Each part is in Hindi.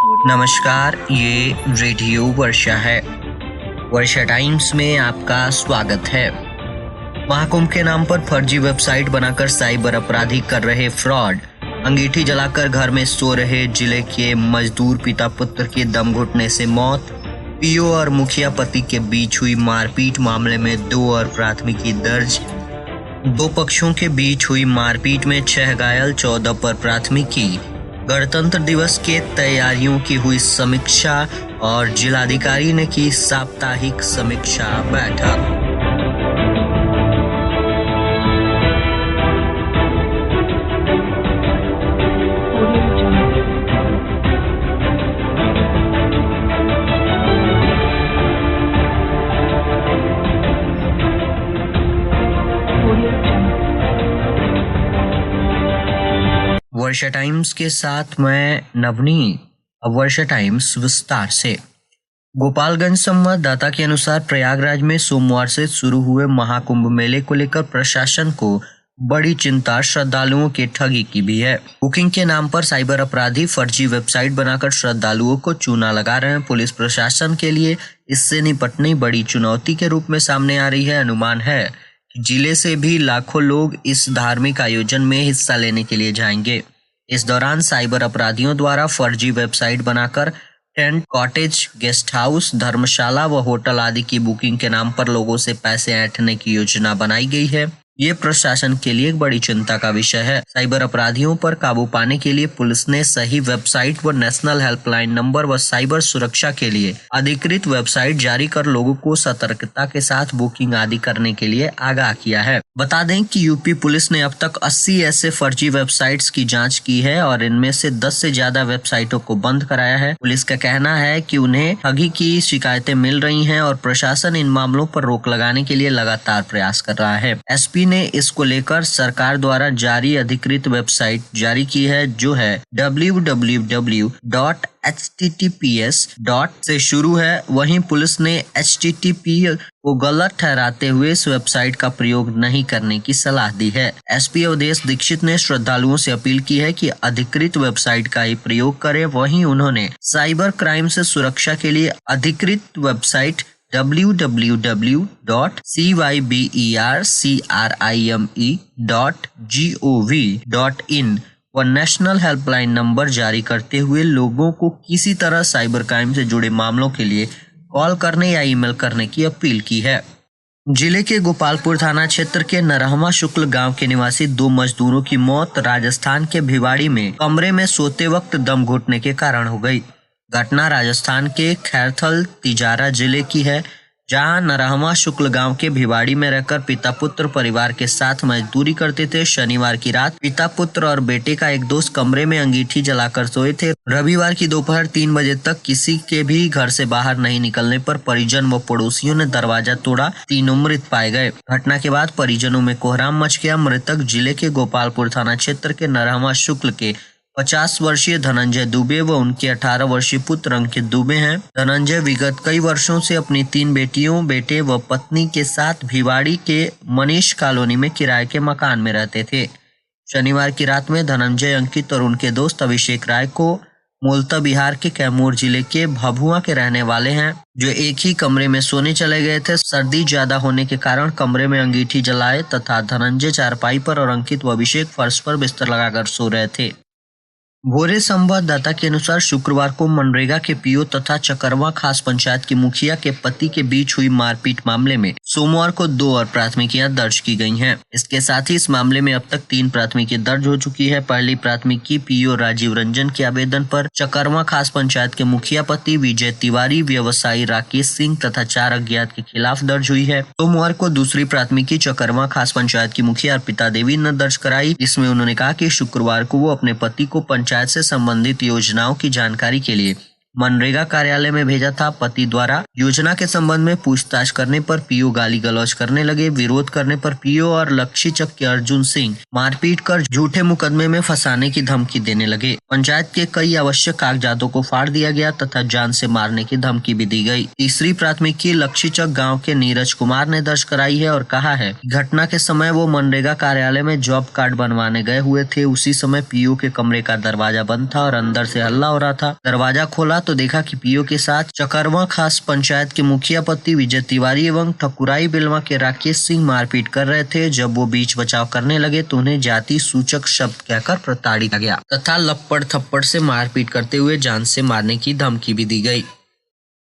नमस्कार, ये रेडियो वर्षा है। वर्षा टाइम्स में आपका स्वागत है। महाकुंभ के नाम पर फर्जी वेबसाइट बनाकर साइबर अपराधी कर रहे फ्रॉड। अंगीठी जलाकर घर में सो रहे जिले के मजदूर पिता पुत्र के दम घुटने से मौत। पीओ और मुखिया पति के बीच हुई मारपीट मामले में 2 और प्राथमिकी दर्ज। 2 पक्षों के बीच हुई मारपीट में 6 घायल, 14 पर प्राथमिकी। गणतंत्र दिवस के तैयारियों की हुई समीक्षा और जिलाधिकारी ने की साप्ताहिक समीक्षा बैठक। वर्षा टाइम्स के साथ मैं नवनीत। अब वर्षा टाइम्स विस्तार से। गोपालगंज संवाददाता के अनुसार प्रयागराज में सोमवार से शुरू हुए महाकुंभ मेले को लेकर प्रशासन को बड़ी चिंता श्रद्धालुओं के ठगी की भी है। बुकिंग के नाम पर साइबर अपराधी फर्जी वेबसाइट बनाकर श्रद्धालुओं को चूना लगा रहे हैं। पुलिस प्रशासन के लिए इससे निपटने बड़ी चुनौती के रूप में सामने आ रही है। अनुमान है कि जिले से भी लाखों लोग इस धार्मिक आयोजन में हिस्सा लेने के लिए जाएंगे। इस दौरान साइबर अपराधियों द्वारा फर्जी वेबसाइट बनाकर टेंट, कॉटेज, गेस्ट हाउस, धर्मशाला व होटल आदि की बुकिंग के नाम पर लोगों से पैसे ऐंठने की योजना बनाई गई है। ये प्रशासन के लिए एक बड़ी चिंता का विषय है। साइबर अपराधियों पर काबू पाने के लिए पुलिस ने सही वेबसाइट व नेशनल हेल्पलाइन नंबर व साइबर सुरक्षा के लिए अधिकृत वेबसाइट जारी कर लोगों को सतर्कता के साथ बुकिंग आदि करने के लिए आगाह किया है। बता दें कि यूपी पुलिस ने अब तक 80 ऐसे फर्जी वेबसाइट्स की जांच की है और इनमें से 10 से ज्यादा वेबसाइटों को बंद कराया है। पुलिस का कहना है कि उन्हें ठगी की शिकायतें मिल रही हैं और प्रशासन इन मामलों पर रोक लगाने के लिए लगातार प्रयास कर रहा है। एसपी ने इसको लेकर सरकार द्वारा जारी अधिकृत वेबसाइट जारी की है, जो है www.https. से शुरू है। वहीं पुलिस ने http को गलत ठहराते हुए इस वेबसाइट का प्रयोग नहीं करने की सलाह दी है। एसपी अवधेश दीक्षित ने श्रद्धालुओं से अपील की है कि अधिकृत वेबसाइट का ही प्रयोग करें। वहीं उन्होंने साइबर क्राइम से सुरक्षा के लिए अधिकृत वेबसाइट www.cybercrime.gov.in व नेशनल हेल्पलाइन नंबर जारी करते हुए लोगों को किसी तरह साइबर क्राइम से जुड़े मामलों के लिए कॉल करने या ईमेल करने की अपील की है। जिले के गोपालपुर थाना क्षेत्र के नरहवा शुक्ल गांव के निवासी 2 मजदूरों की मौत राजस्थान के भिवाड़ी में कमरे में सोते वक्त दम घुटने के कारण हो गई। घटना राजस्थान के खैरथल तिजारा जिले की है, जहां नरहवा शुक्ल गांव के भिवाड़ी में रहकर पिता पुत्र परिवार के साथ मजदूरी करते थे। शनिवार की रात पिता पुत्र और बेटे का एक दोस्त कमरे में अंगीठी जलाकर सोए थे। रविवार की दोपहर 3 बजे तक किसी के भी घर से बाहर नहीं निकलने पर परिजन व पड़ोसियों ने दरवाजा तोड़ा। 3 मृत पाए गए। घटना के बाद परिजनों में कोहराम मच गया। मृतक जिले के गोपालपुर थाना क्षेत्र के नरहवा शुक्ल के 50 वर्षीय धनंजय दुबे व उनके 18 वर्षीय पुत्र अंकित दुबे हैं। धनंजय विगत कई वर्षों से अपनी 3 बेटियों, बेटे व पत्नी के साथ भिवाड़ी के मनीष कॉलोनी में किराए के मकान में रहते थे। शनिवार की रात में धनंजय, अंकित और उनके दोस्त अभिषेक राय को मूलतः बिहार के कैमूर जिले के भभुआ के रहने वाले हैं, जो एक ही कमरे में सोने चले गए थे। सर्दी ज्यादा होने के कारण कमरे में अंगीठी जलाए तथा धनंजय चारपाई पर और अंकित व अभिषेक फर्श पर बिस्तर लगाकर सो रहे थे। भोरे संवाददाता के अनुसार शुक्रवार को मनरेगा के पीओ तथा चकरवा खास पंचायत की मुखिया के पति के बीच हुई मारपीट मामले में सोमवार को 2 और प्राथमिकियां दर्ज की गई हैं। इसके साथ ही इस मामले में अब तक 3 प्राथमिकी दर्ज हो चुकी है। पहली प्राथमिकी पीओ राजीव रंजन के आवेदन पर चकरवा खास पंचायत के मुखिया पति विजय तिवारी, व्यवसायी राकेश सिंह तथा 4 अज्ञात के खिलाफ दर्ज हुई है। सोमवार को दूसरी प्राथमिकी चकरवा खास पंचायत की मुखिया अर्पिता देवी ने दर्ज कराई। इसमें उन्होंने कहा कि शुक्रवार को वो अपने पति को पंचायत से संबंधित योजनाओं की जानकारी के लिए मनरेगा कार्यालय में भेजा था। पति द्वारा योजना के संबंध में पूछताछ करने पर पीओ गाली गलौज करने लगे। विरोध करने पर पीओ और लक्ष्मीचक के अर्जुन सिंह मारपीट कर झूठे मुकदमे में फंसाने की धमकी देने लगे। पंचायत के कई आवश्यक कागजातों को फाड़ दिया गया तथा जान से मारने की धमकी भी दी गई। तीसरी प्राथमिकी लक्ष्मीचक गाँव के नीरज कुमार ने दर्ज कराई है और कहा है घटना के समय वो मनरेगा कार्यालय में जॉब कार्ड बनवाने गए हुए थे। उसी समय पीओ के कमरे का दरवाजा बंद था और अंदर से हल्ला हो रहा था। दरवाजा खोला तो देखा कि पीओ के साथ चकरवा खास पंचायत के मुखिया पति विजय तिवारी एवं ठकुराई बिलवा के राकेश सिंह मारपीट कर रहे थे। जब वो बीच बचाव करने लगे तो उन्हें जाति सूचक शब्द कहकर प्रताड़ित किया गया तथा लपड़ थप्पड़ से मारपीट करते हुए जान से मारने की धमकी भी दी गई।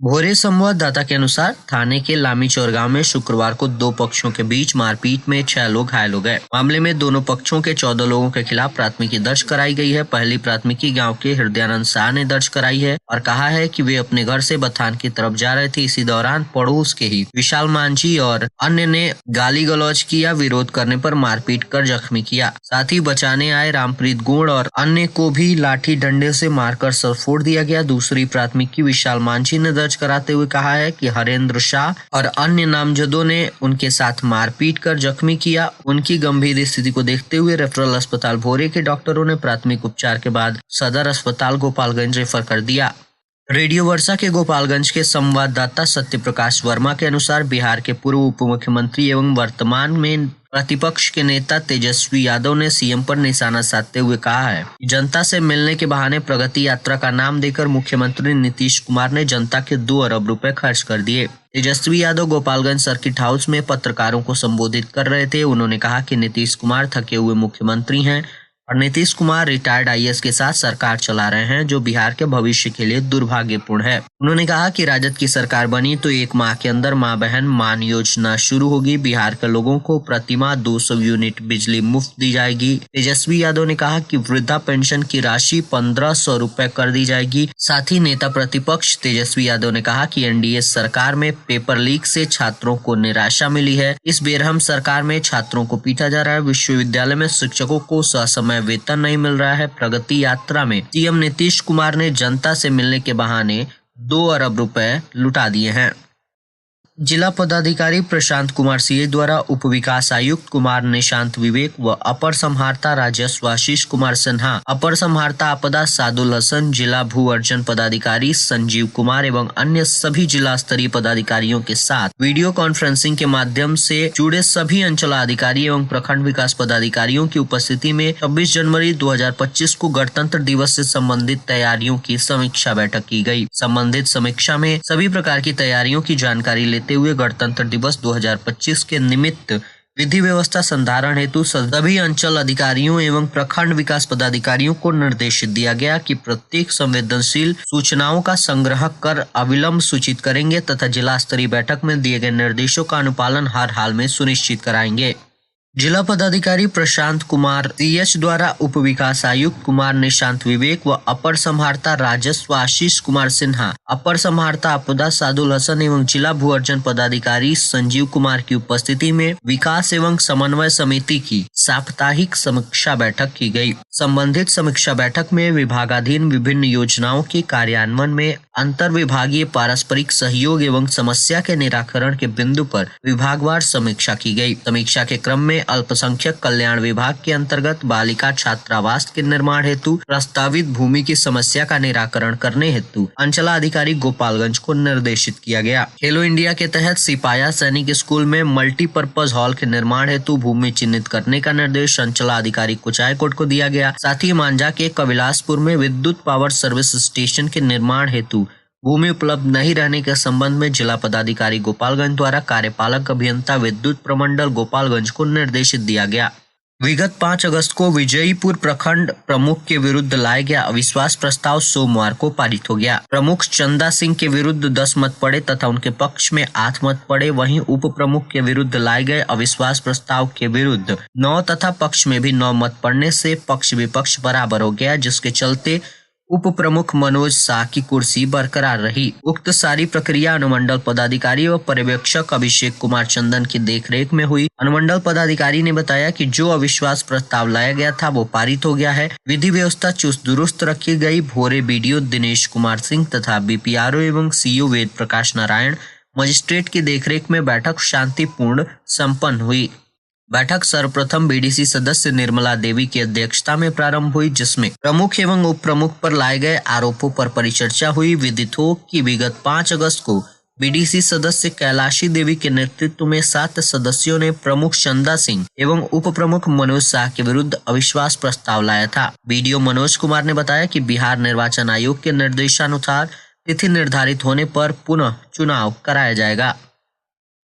भोरे संवाददाता के अनुसार थाने के लामीचौर गांव में शुक्रवार को दो पक्षों के बीच मारपीट में 6 लोग घायल हो गए। मामले में दोनों पक्षों के 14 लोगों के खिलाफ प्राथमिकी दर्ज कराई गई है। पहली प्राथमिकी गांव के हृदयानंद शाह ने दर्ज कराई है और कहा है कि वे अपने घर से बथान की तरफ जा रहे थे। इसी दौरान पड़ोस के ही विशाल मांझी और अन्य ने गाली गलौज किया, विरोध करने पर मारपीट कर जख्मी किया। साथ ही बचाने आए रामप्रीत गोड़ और अन्य को भी लाठी डंडे से मारकर सर फोड़ दिया गया। दूसरी प्राथमिकी विशाल मांझी ने दर्ज कराते हुए कहा है कि हरेंद्र शाह और अन्य नामजदों ने उनके साथ मारपीट कर जख्मी किया। उनकी गंभीर स्थिति को देखते हुए रेफरल अस्पताल भोरे के डॉक्टरों ने प्राथमिक उपचार के बाद सदर अस्पताल गोपालगंज रेफर कर दिया। रेडियो वर्षा के गोपालगंज के संवाददाता सत्य प्रकाश वर्मा के अनुसार बिहार के पूर्व उप मुख्यमंत्री एवं वर्तमान में प्रतिपक्ष के नेता तेजस्वी यादव ने सीएम पर निशाना साधते हुए कहा है जनता से मिलने के बहाने प्रगति यात्रा का नाम देकर मुख्यमंत्री नीतीश कुमार ने जनता के 2 अरब रुपए खर्च कर दिए। तेजस्वी यादव गोपालगंज सर्किट हाउस में पत्रकारों को संबोधित कर रहे थे। उन्होंने कहा कि नीतीश कुमार थके हुए मुख्यमंत्री हैं और नीतीश कुमार रिटायर्ड आईएएस के साथ सरकार चला रहे हैं, जो बिहार के भविष्य के लिए दुर्भाग्यपूर्ण है। उन्होंने कहा कि राजद की सरकार बनी तो 1 माह के अंदर मां बहन मान योजना शुरू होगी। बिहार के लोगों को प्रति माह 200 यूनिट बिजली मुफ्त दी जाएगी। तेजस्वी यादव ने कहा कि वृद्धा पेंशन की राशि 1500 रुपए कर दी जाएगी। साथ ही नेता प्रतिपक्ष तेजस्वी यादव ने कहा कि एनडीए सरकार में पेपर लीक से छात्रों को निराशा मिली है। इस बेरहम सरकार में छात्रों को पीटा जा रहा है। विश्वविद्यालय में शिक्षकों को ससमय वेतन नहीं मिल रहा है। प्रगति यात्रा में सीएम नीतीश कुमार ने जनता से मिलने के बहाने 2 अरब रुपए लुटा दिए हैं। जिला पदाधिकारी प्रशांत कुमार सीए द्वारा उप विकास आयुक्त कुमार निशांत विवेक व अपर संहारता राजस्व आशीष कुमार सिन्हा, अपर संहारता आपदा सादुल हसन, जिला भू अर्जन पदाधिकारी संजीव कुमार एवं अन्य सभी जिला स्तरीय पदाधिकारियों के साथ वीडियो कॉन्फ्रेंसिंग के माध्यम से जुड़े सभी अंचलाधिकारी एवं प्रखंड विकास पदाधिकारियों की उपस्थिति में 26 जनवरी 2025 को गणतंत्र दिवस से संबंधित तैयारियों की समीक्षा बैठक की गई। संबंधित समीक्षा में सभी प्रकार की तैयारियों की जानकारी लेते हुए गणतंत्र दिवस 2025 के निमित्त विधि व्यवस्था संधारण हेतु सभी अंचल अधिकारियों एवं प्रखंड विकास पदाधिकारियों को निर्देशित दिया गया कि प्रत्येक संवेदनशील सूचनाओं का संग्रह कर अविलंब सूचित करेंगे तथा जिला स्तरीय बैठक में दिए गए निर्देशों का अनुपालन हर हाल में सुनिश्चित कराएंगे। जिला पदाधिकारी प्रशांत कुमार सीएच द्वारा उप विकास आयुक्त कुमार निशांत विवेक व अपर संहारता राजस्व आशीष कुमार सिन्हा, अपर संहारता आपदा सादुल हसन एवं जिला भू अर्जन पदाधिकारी संजीव कुमार की उपस्थिति में विकास एवं समन्वय समिति की साप्ताहिक समीक्षा बैठक की गई। संबंधित समीक्षा बैठक में विभागाधीन विभिन्न योजनाओं के कार्यान्वयन में अंतर विभागीय पारस्परिक सहयोग एवं समस्या के निराकरण के बिंदु पर विभागवार समीक्षा की गई। समीक्षा के क्रम में अल्पसंख्यक कल्याण विभाग के अंतर्गत बालिका छात्रावास के निर्माण हेतु प्रस्तावित भूमि की समस्या का निराकरण करने हेतु अंचलाधिकारी गोपालगंज को निर्देशित किया गया। खेलो इंडिया के तहत सिपाया सैनिक स्कूल में मल्टीपर्पज हॉल के निर्माण हेतु भूमि चिन्हित करने का निर्देश अंचलाधिकारी कुचायकोट को दिया गया। साथ ही मांझा के कविलासपुर में विद्युत पावर सर्विस स्टेशन के निर्माण हेतु भूमि उपलब्ध नहीं रहने के संबंध में जिला पदाधिकारी गोपालगंज द्वारा कार्यपालक अभियंता विद्युत प्रमंडल गोपालगंज को निर्देशित दिया गया। विगत 5 अगस्त को विजयीपुर प्रखंड प्रमुख के विरुद्ध लाया गया अविश्वास प्रस्ताव सोमवार को पारित हो गया। प्रमुख चंदा सिंह के विरुद्ध 10 मत पड़े तथा उनके पक्ष में 8 मत पड़े। वहीं उप प्रमुख के विरुद्ध लाए गए अविश्वास प्रस्ताव के विरुद्ध 9 तथा पक्ष में भी 9 मत पड़ने से पक्ष विपक्ष बराबर हो गया, जिसके चलते उप प्रमुख मनोज शाह की कुर्सी बरकरार रही। उक्त सारी प्रक्रिया अनुमंडल पदाधिकारी व पर्यवेक्षक अभिषेक कुमार चंदन की देखरेख में हुई। अनुमंडल पदाधिकारी ने बताया कि जो अविश्वास प्रस्ताव लाया गया था वो पारित हो गया है। विधि व्यवस्था चुस्त दुरुस्त रखी गई। भोरे बीडीओ दिनेश कुमार सिंह तथा बीपीआरओ एवं सीओ वेद प्रकाश नारायण मजिस्ट्रेट की देखरेख में बैठक शांतिपूर्ण संपन्न हुई। बैठक सर्वप्रथम बीडीसी सदस्य निर्मला देवी की अध्यक्षता में प्रारंभ हुई, जिसमें प्रमुख एवं उप प्रमुख पर लाए गए आरोपों पर परिचर्चा हुई। विदित हो कि विगत 5 अगस्त को बीडीसी सदस्य कैलाशी देवी के नेतृत्व में 7 सदस्यों ने प्रमुख चंदा सिंह एवं उप प्रमुख मनोज शाह के विरुद्ध अविश्वास प्रस्ताव लाया था। बीडीओ मनोज कुमार ने बताया कि बिहार निर्वाचन आयोग के निर्देशानुसार तिथि निर्धारित होने पर पुनः चुनाव कराया जाएगा।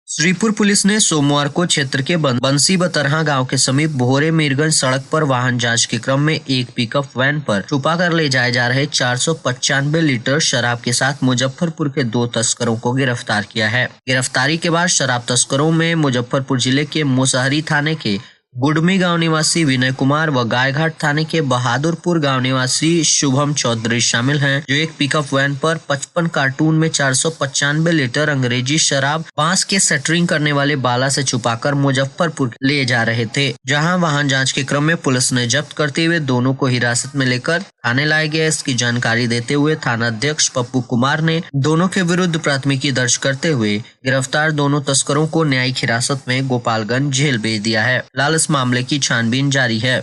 श्रीपुर पुलिस ने सोमवार को क्षेत्र के बंसी बतरहा गांव के समीप भोरे मीरगंज सड़क पर वाहन जांच के क्रम में एक पिकअप वैन पर छुपा कर ले जाए जा रहे 495 लीटर शराब के साथ मुजफ्फरपुर के 2 तस्करों को गिरफ्तार किया है। गिरफ्तारी के बाद शराब तस्करों में मुजफ्फरपुर जिले के मुसहरी थाने के गुडमी गांव निवासी विनय कुमार व गायघाट थाने के बहादुरपुर गांव निवासी शुभम चौधरी शामिल हैं, जो एक पिकअप वैन पर 55 कार्टून में 495 लीटर अंग्रेजी शराब बांस के शटरिंग करने वाले बाला से छुपाकर मुजफ्फरपुर ले जा रहे थे। जहां वाहन जांच के क्रम में पुलिस ने जब्त करते हुए दोनों को हिरासत में लेकर थाने लाया गया। इसकी जानकारी देते हुए थानाध्यक्ष पप्पू कुमार ने दोनों के विरुद्ध प्राथमिकी दर्ज करते हुए गिरफ्तार दोनों तस्करों को न्यायिक हिरासत में गोपालगंज जेल भेज दिया है। फिलहाल इस मामले की छानबीन जारी है।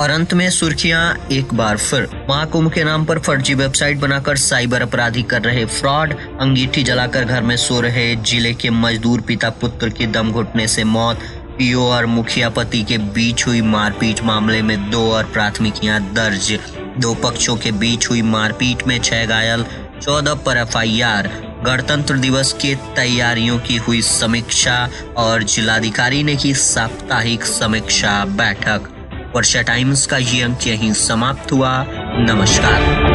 और अंत में सुर्खियां एक बार फिर। महाकुंभ के नाम पर फर्जी वेबसाइट बनाकर साइबर अपराधी कर रहे फ्रॉड। अंगीठी जलाकर घर में सो रहे जिले के मजदूर पिता पुत्र की दम घुटने से मौत। पीओ और मुखिया पति के बीच हुई मारपीट मामले में 2 और प्राथमिकियां दर्ज। 2 पक्षों के बीच हुई मारपीट में 6 घायल, 14 पर FIR। गणतंत्र दिवस की तैयारियों की हुई समीक्षा और जिलाधिकारी ने की साप्ताहिक समीक्षा बैठक। वर्षा टाइम्स का ये अंक यहीं समाप्त हुआ। नमस्कार।